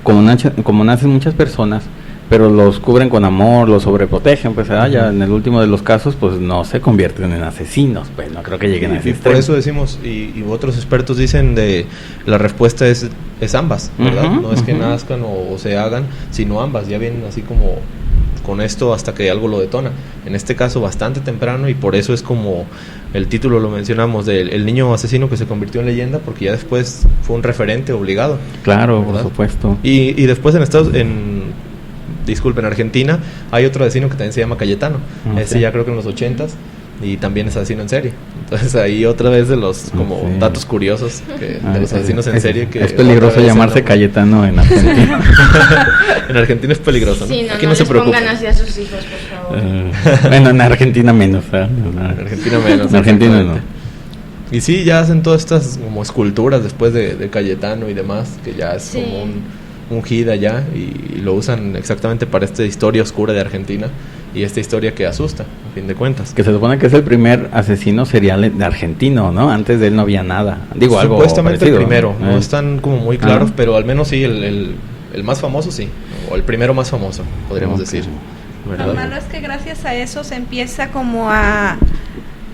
como nacen muchas personas, pero los cubren con amor, los sobreprotegen, pues ya en el último de los casos, pues no se convierten en asesinos, pues no creo que lleguen a ese extremo. Por eso decimos, y otros expertos dicen de la respuesta es ambas, ¿verdad? No es que nazcan o se hagan, sino ambas, ya vienen así como con esto hasta que algo lo detona. En este caso bastante temprano, y por eso es como el título lo mencionamos, del el niño asesino que se convirtió en leyenda, porque ya después fue un referente obligado. Claro, ¿verdad? Por supuesto. Y después en Argentina hay otro asesino que también se llama Cayetano. Ese ya creo que en los 80s, y también es asesino en serie. Entonces ahí otra vez de los como datos curiosos de los asesinos en serie. Que es peligroso llamarse Cayetano en Argentina. En Argentina es peligroso, ¿no? Sí, Aquí no se les preocupen. pongan así a sus hijos, por favor. Bueno, en Argentina menos. En Argentina menos. En Argentina no. Y sí, ya hacen todas estas como esculturas después de Cayetano y demás, que ya es como un hit allá, y lo usan exactamente para esta historia oscura de Argentina y esta historia que asusta, a fin de cuentas. Que se supone que es el primer asesino serial de argentino, ¿no? Antes de él no había nada. Digo, algo supuestamente parecido, el primero, no están como muy claros, pero al menos sí, el más famoso sí, o el primero más famoso, podríamos decir. ¿Verdad? Lo malo es que gracias a eso se empieza como a,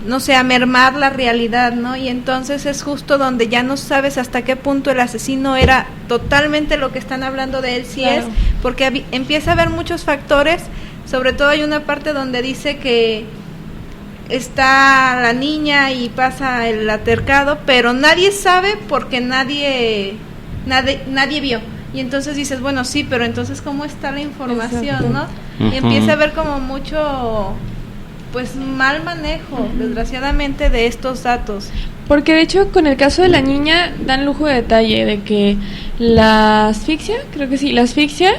no sé, a mermar la realidad, ¿no? Y entonces es justo donde ya no sabes hasta qué punto el asesino era totalmente lo que están hablando de él, si es, porque empieza a haber muchos factores. Sobre todo hay una parte donde dice que está la niña y pasa el altercado, pero nadie sabe porque nadie vio. Y entonces dices, bueno, sí, pero entonces ¿cómo está la información, no? Y empieza a haber como mucho, pues, mal manejo, desgraciadamente, de estos datos. Porque de hecho con el caso de la niña dan lujo de detalle de que la asfixia, creo que sí, la asfixia,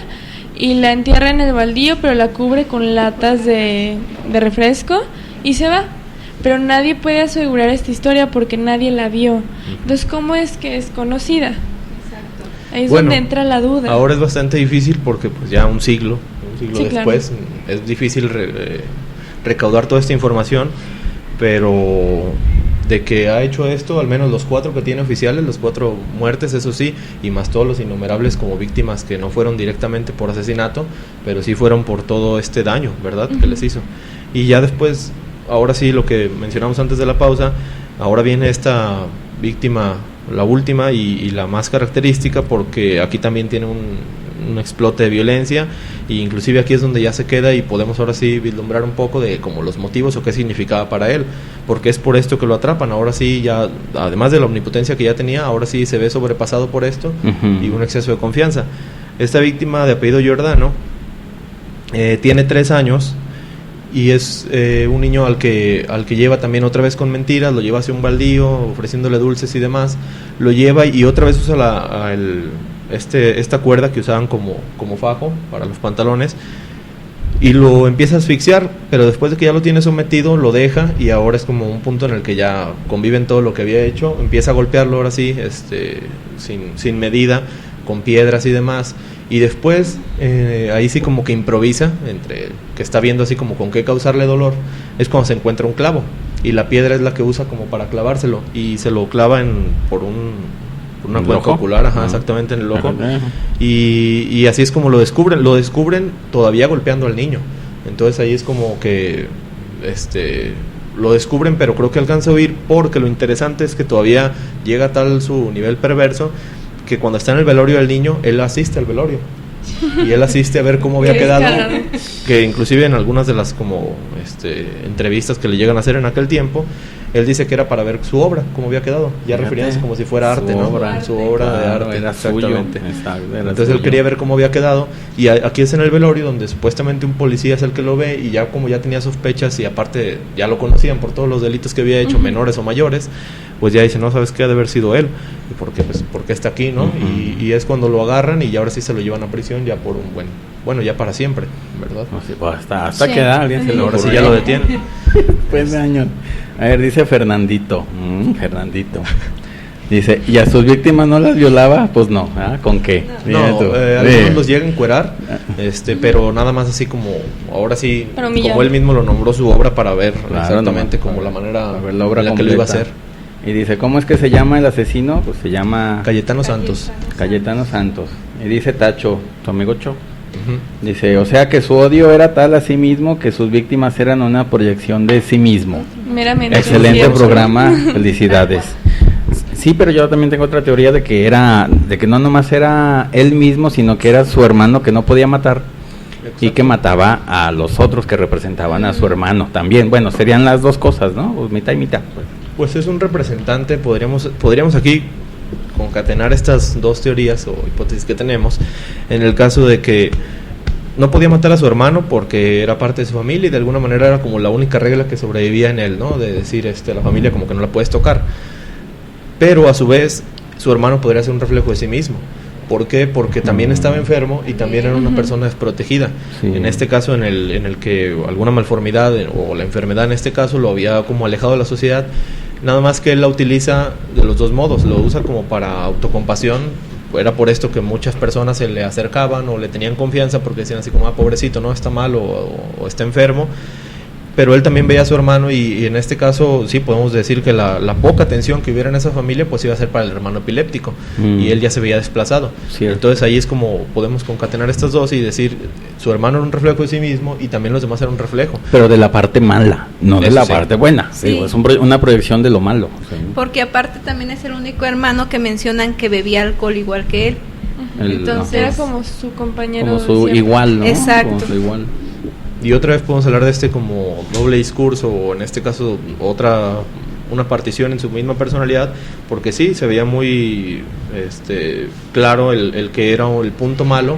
y la entierra en el baldío, pero la cubre con latas de refresco y se va. Pero nadie puede asegurar esta historia porque nadie la vio. Entonces, ¿cómo es que es conocida? Exacto. Ahí es donde entra la duda. Ahora es bastante difícil porque pues ya un siglo después, claro, es difícil recaudar toda esta información, pero de que ha hecho esto, al menos los 4 que tiene oficiales, los 4 muertes, eso sí, y más todos los innumerables como víctimas que no fueron directamente por asesinato, pero sí fueron por todo este daño, ¿verdad?, que les hizo. Y ya después, ahora sí, lo que mencionamos antes de la pausa, ahora viene esta víctima, la última y la más característica, porque aquí también tiene un explote de violencia, e inclusive aquí es donde ya se queda y podemos ahora sí vislumbrar un poco de como los motivos o qué significaba para él, porque es por esto que lo atrapan. Ahora sí, ya además de la omnipotencia que ya tenía, ahora sí se ve sobrepasado por esto y un exceso de confianza. Esta víctima de apellido Giordano tiene 3 años y es un niño al que lleva también otra vez con mentiras, lo lleva hacia un baldío ofreciéndole dulces y demás, lo lleva y otra vez usa esta cuerda que usaban como fajo para los pantalones, y lo empieza a asfixiar, pero después de que ya lo tiene sometido, lo deja, y ahora es como un punto en el que ya conviven todo lo que había hecho, empieza a golpearlo ahora sí, sin medida, con piedras y demás, y después ahí sí como que improvisa, entre que está viendo así como con qué causarle dolor, es cuando se encuentra un clavo, y la piedra es la que usa como para clavárselo, y se lo clava por una cuenca ocular, exactamente en el ojo, y así es como lo descubren todavía golpeando al niño. Entonces ahí es como que lo descubren, pero creo que alcanza a huir, porque lo interesante es que todavía llega a tal su nivel perverso que cuando está en el velorio del niño, él asiste al velorio y él asiste a ver cómo había quedado, que inclusive en algunas de las como entrevistas que le llegan a hacer en aquel tiempo, él dice que era para ver su obra, cómo había quedado, ya refiriéndose como si fuera arte, ¿no? Su obra de arte, era exactamente. Suyo, entonces él quería ver cómo había quedado, y aquí es en el velorio donde supuestamente un policía es el que lo ve, y ya como ya tenía sospechas y aparte ya lo conocían por todos los delitos que había hecho, menores o mayores, pues ya dice, no, ¿sabes qué? Ha de haber sido él, y porque está aquí, ¿no? Y es cuando lo agarran y ya ahora sí se lo llevan a prisión ya por un bueno, ya para siempre, ¿verdad? No, sí, pues hasta que da alguien se lo ahora sí ya lo detienen. Pues de años. A ver, dice Fernandito. Dice, ¿y a sus víctimas no las violaba? Pues no, ¿con qué? No, algunos los llega a encuerar, pero nada más así como, ahora sí, como él mismo lo nombró su obra para ver exactamente como la manera en la que lo iba a hacer. Y dice, ¿cómo es que se llama el asesino? Pues se llama Cayetano Santos. Cayetano Santos. Y dice Tacho, tu amigo Cho. Dice, o sea que su odio era tal a sí mismo que sus víctimas eran una proyección de sí mismo. Meramente. Excelente programa, felicidades. Sí, pero yo también tengo otra teoría de que no nomás era él mismo, sino que era su hermano que no podía matar. Exacto. Y que mataba a los otros que representaban a su hermano también. Bueno, serían las dos cosas, ¿no? Pues mitad y mitad. Pues es un representante, podríamos aquí concatenar estas dos teorías o hipótesis que tenemos, en el caso de que no podía matar a su hermano porque era parte de su familia y de alguna manera era como la única regla que sobrevivía en él, ¿no? De decir, la familia como que no la puedes tocar. Pero a su vez, su hermano podría ser un reflejo de sí mismo. ¿Por qué? Porque también estaba enfermo y también era una persona desprotegida. Sí. En este caso, en el que alguna malformidad o la enfermedad en este caso lo había como alejado de la sociedad, nada más que él la utiliza de los dos modos, lo usa como para autocompasión. Era por esto que muchas personas se le acercaban o le tenían confianza porque decían así como, pobrecito, no, está mal o está enfermo. Pero él también veía a su hermano y en este caso sí podemos decir que la poca atención que hubiera en esa familia pues iba a ser para el hermano epiléptico y él ya se veía desplazado. Cierto. Entonces ahí es como podemos concatenar estas dos y decir su hermano era un reflejo de sí mismo y también los demás eran un reflejo. Pero de la parte mala, no de la parte buena. Sí. Digo, es una proyección de lo malo. O sea, porque aparte también es el único hermano que mencionan que bebía alcohol igual que él. Entonces era como su compañero. Como su igual, ¿no? Exacto. Como su igual. Y otra vez podemos hablar de como doble discurso o en este caso una partición en su misma personalidad, porque sí, se veía muy claro el que era el punto malo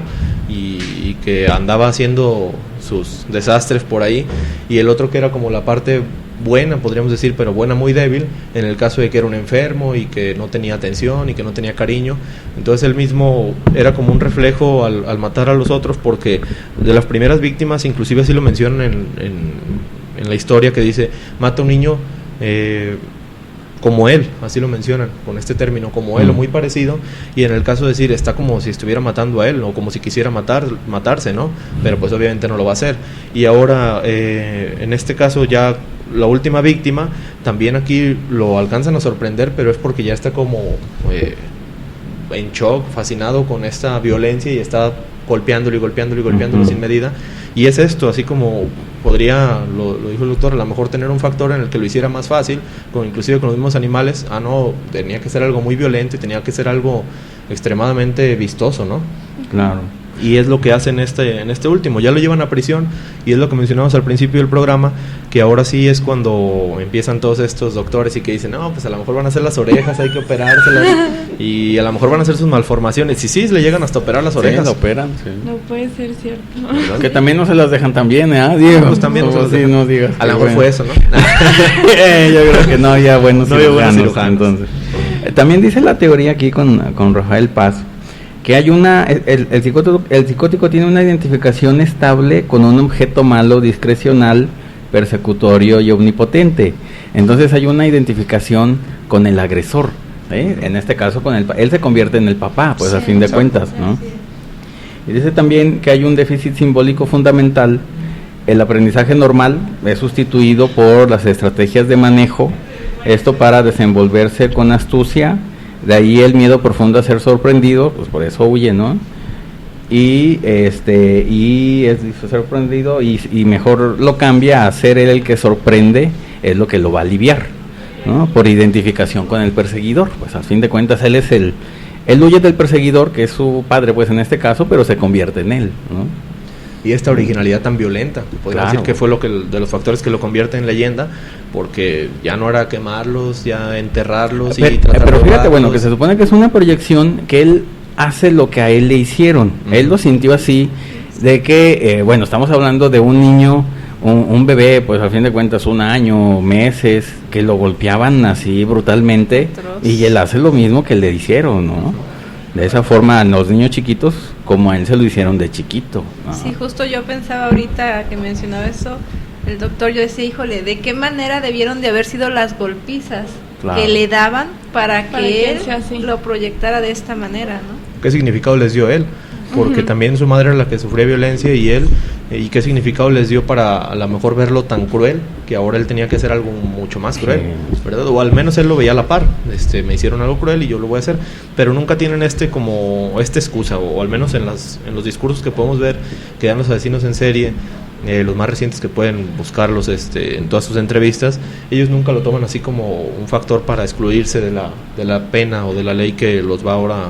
y que andaba haciendo sus desastres por ahí, y el otro que era como la parte buena, podríamos decir, pero buena muy débil, en el caso de que era un enfermo y que no tenía atención y que no tenía cariño. Entonces él mismo era como un reflejo al matar a los otros, porque de las primeras víctimas, inclusive así lo mencionan en la historia, que dice, mata a un niño como él, así lo mencionan, con este término, como él o muy parecido, y en el caso de decir, está como si estuviera matando a él, o como si quisiera matarse, ¿no? Pero pues obviamente no lo va a hacer. Y ahora, en este caso ya la última víctima, también aquí lo alcanzan a sorprender, pero es porque ya está como en shock, fascinado con esta violencia y está golpeándolo sin medida. Y es esto, así como podría, lo dijo el doctor, a lo mejor tener un factor en el que lo hiciera más fácil, inclusive con los mismos animales. No, tenía que ser algo muy violento y tenía que ser algo extremadamente vistoso, ¿no? Claro. Y es lo que hacen en este último, ya lo llevan a prisión, y es lo que mencionamos al principio del programa, que ahora sí es cuando empiezan todos estos doctores y que dicen, no, pues a lo mejor van a hacer las orejas, hay que operárselas, y a lo mejor van a hacer sus malformaciones, y sí, le llegan hasta operar las orejas. Sí, lo operan, sí. No puede ser cierto. Que también no se las dejan tan bien, Diego? Pues también no digas. A lo mejor fue eso, ¿no? Yo creo que no había buenos cirujanos. Entonces. También dice la teoría aquí con Rafael Paz, que hay el psicótico tiene una identificación estable con un objeto malo, discrecional, persecutorio y omnipotente. Entonces hay una identificación con el agresor, en este caso él se convierte en el papá, pues sí, a fin de cuentas, ¿no? Y dice también que hay un déficit simbólico fundamental. El aprendizaje normal es sustituido por las estrategias de manejo, esto para desenvolverse con astucia. De ahí el miedo profundo a ser sorprendido, pues por eso huye, ¿no? Y es sorprendido y mejor lo cambia a ser él el que sorprende, es lo que lo va a aliviar, ¿no? Por identificación con el perseguidor, pues al fin de cuentas él huye del perseguidor, que es su padre, pues en este caso, pero se convierte en él, ¿no? Y esta originalidad tan violenta, podría decir que fue de los factores que lo convierte en leyenda, porque ya no era quemarlos, ya enterrarlos pero fíjate, bueno, que se supone que es una proyección que él hace lo que a él le hicieron. Él lo sintió así, de que, estamos hablando de un niño, un bebé, pues al fin de cuentas 1 año, meses, que lo golpeaban así brutalmente, y él hace lo mismo que le hicieron, ¿no? De esa forma, a los niños chiquitos, como a él se lo hicieron de chiquito. Sí, justo yo pensaba ahorita que mencionaba eso, el doctor, yo decía, híjole, ¿de qué manera debieron de haber sido las golpizas que le daban para que él lo proyectara de esta manera, ¿no? ¿Qué significado les dio él? Porque también su madre era la que sufría violencia y él, ¿y qué significado les dio para a lo mejor verlo tan cruel, que ahora él tenía que hacer algo mucho más cruel, ¿verdad? O al menos él lo veía a la par, me hicieron algo cruel y yo lo voy a hacer, pero nunca tienen como esta excusa, o al menos en los discursos que podemos ver que dan los asesinos en serie, los más recientes que pueden buscarlos en todas sus entrevistas, ellos nunca lo toman así como un factor para excluirse de la pena o de la ley que los va ahora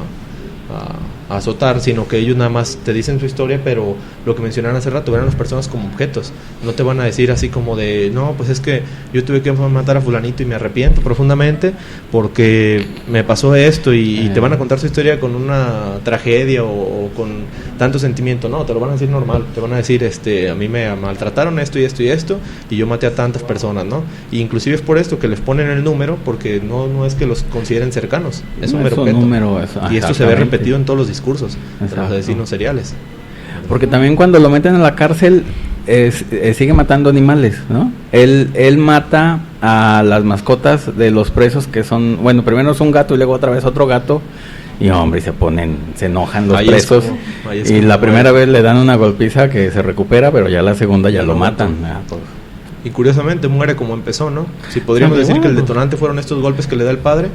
azotar, sino que ellos nada más te dicen su historia, pero lo que mencionaron hace rato, ven a las personas como objetos, no te van a decir así como de, no, pues es que yo tuve que matar a fulanito y me arrepiento profundamente porque me pasó esto, y te van a contar su historia con una tragedia o con tanto sentimiento. No, te lo van a decir normal, te van a decir, a mí me maltrataron esto y esto y esto, y yo maté a tantas personas, ¿no? Y inclusive es por esto que les ponen el número, porque no es que los consideren cercanos, es un mero objeto. Y esto se ve repetido en todos los discursos de los asesinos seriales. Porque también cuando lo meten a la cárcel sigue matando animales, ¿no? Él mata a las mascotas de los presos, que son, bueno, primero es un gato y luego otra vez otro gato, y hombre, se enojan los presos, y la primera vez le dan una golpiza que se recupera, pero ya la segunda ya lo matan. Y curiosamente muere como empezó, ¿no? Si podríamos decir que el detonante fueron estos golpes que le da el padre,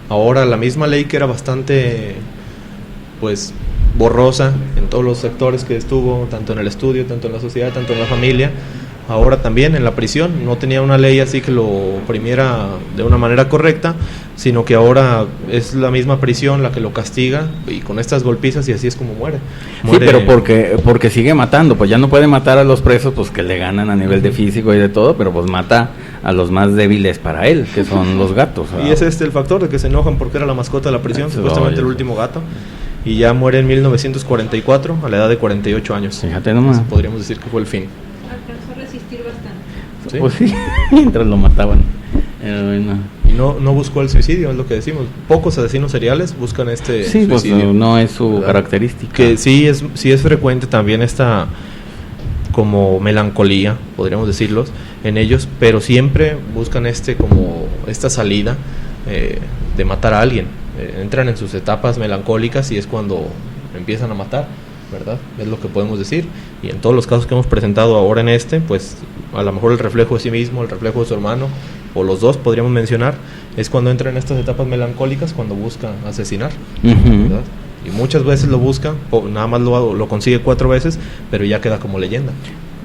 ahora la misma ley, que era bastante, pues, borrosa en todos los sectores que estuvo, tanto en el estudio, tanto en la sociedad, tanto en la familia, ahora también en la prisión, no tenía una ley así que lo oprimiera de una manera correcta, sino que ahora es la misma prisión la que lo castiga, y con estas golpizas, y así es como muere. Sí, pero porque sigue matando, pues ya no puede matar a los presos, pues que le ganan a nivel de físico y de todo, pero pues mata a los más débiles para él, que son los gatos. Y es el factor de que se enojan porque era la mascota de la prisión, supuestamente el último gato. Y ya muere en 1944 a la edad de 48 años. Fíjate nomás. Entonces, podríamos decir que fue el fin. Alcanzó a resistir bastante. ¿Sí? Pues sí, mientras lo mataban. Bueno. Y no buscó el suicidio, es lo que decimos. Pocos asesinos seriales buscan suicidio. Pues no es su característica. Que sí es frecuente también esta como melancolía, podríamos decirlos, en ellos, pero siempre buscan como esta salida de matar a alguien. Entran en sus etapas melancólicas y es cuando empiezan a matar, ¿verdad? Es lo que podemos decir. Y en todos los casos que hemos presentado ahora pues a lo mejor el reflejo de sí mismo, el reflejo de su hermano, o los dos podríamos mencionar, es cuando entran en estas etapas melancólicas, cuando buscan asesinar, ¿verdad? Y muchas veces lo buscan, nada más lo consigue 4 veces, pero ya queda como leyenda.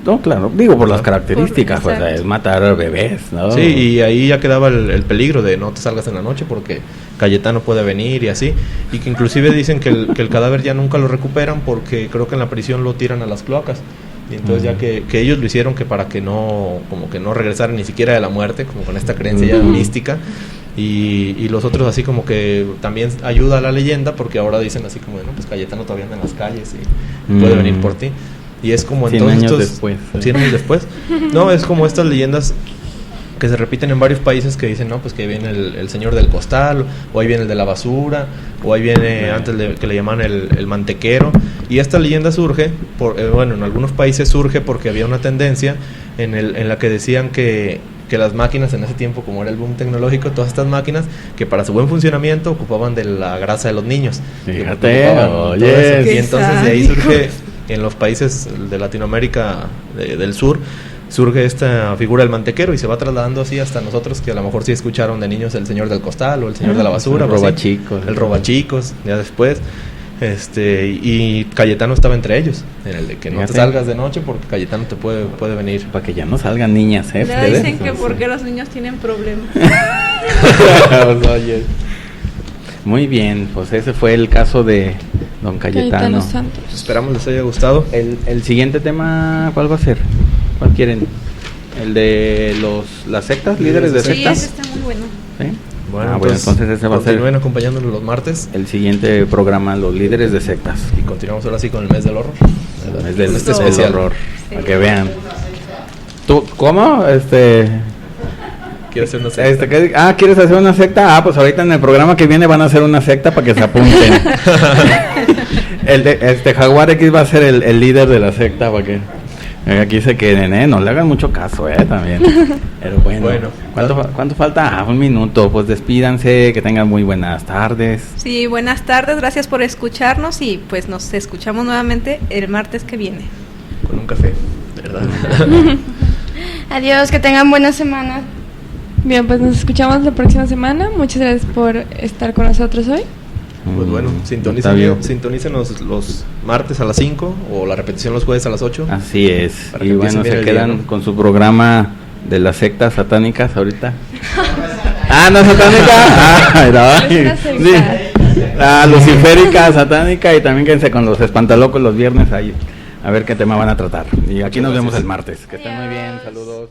No, claro, digo por las características, pues es matar bebés, ¿no? Sí, y ahí ya quedaba el peligro de no te salgas en la noche porque Cayetano puede venir y así, y que inclusive dicen que el cadáver ya nunca lo recuperan porque creo que en la prisión lo tiran a las cloacas, y entonces ya que ellos lo hicieron que para que no regresara ni siquiera de la muerte, como con esta creencia ya mística, y los otros así como que también ayuda a la leyenda, porque ahora dicen así como, no, pues Cayetano todavía anda en las calles y puede venir por ti. Y es como 100 años después. 100 años después. No, es como estas leyendas que se repiten en varios países que dicen, no, pues que viene el señor del costal, o ahí viene el de la basura, o ahí viene antes que le llaman el mantequero. Y esta leyenda surge, en algunos países surge porque había una tendencia en la que decían que las máquinas en ese tiempo, como era el boom tecnológico, todas estas máquinas, que para su buen funcionamiento ocupaban de la grasa de los niños. Fíjate, y entonces de ahí surge, en los países de Latinoamérica del sur, surge esta figura del mantequero y se va trasladando así hasta nosotros, que a lo mejor sí escucharon de niños el señor del costal o el señor de la basura. El robachicos. El robachicos, ya después. Y Cayetano estaba entre ellos, en el de que no te salgas de noche porque Cayetano te puede venir. Para que ya no salgan niñas, Le dicen que porque los niños tienen problemas. Muy bien, pues ese fue el caso de don Cayetano Santos. Esperamos les haya gustado. El siguiente tema, ¿cuál va a ser? ¿Cuál quieren? ¿El de las sectas, líderes de sectas? Sí, ese está muy bueno. ¿Sí? Bueno, entonces ese va a ser. Continúen acompañándonos los martes. El siguiente programa, los líderes de sectas. Y continuamos ahora sí con el mes del horror. El mes del especial horror. Sí. Para que vean. ¿Tú cómo? ¿Quieres hacer una secta? ¿Quieres hacer una secta? Pues ahorita en el programa que viene van a hacer una secta para que se apunten. Jaguar X va a ser el líder de la secta para que aquí se queden, no le hagan mucho caso, también. Pero bueno. ¿Cuánto falta? 1 minuto. Pues despídanse, que tengan muy buenas tardes. Sí, buenas tardes, gracias por escucharnos y pues nos escuchamos nuevamente el martes que viene. Con un café, de verdad. Adiós, que tengan buena semana. Bien, pues nos escuchamos la próxima semana. Muchas gracias por estar con nosotros hoy. Pues bueno, sintonícenos los martes a las 5 o la repetición los jueves a las 8. Así es. Y bueno, se quedan con su programa de las sectas satánicas ahorita. ¿No es satánica? Es una secta. La luciférica, satánica, y también quédense con los espantalocos los viernes ahí, a ver qué tema van a tratar. Y aquí nos vemos el martes. Que estén muy bien, saludos.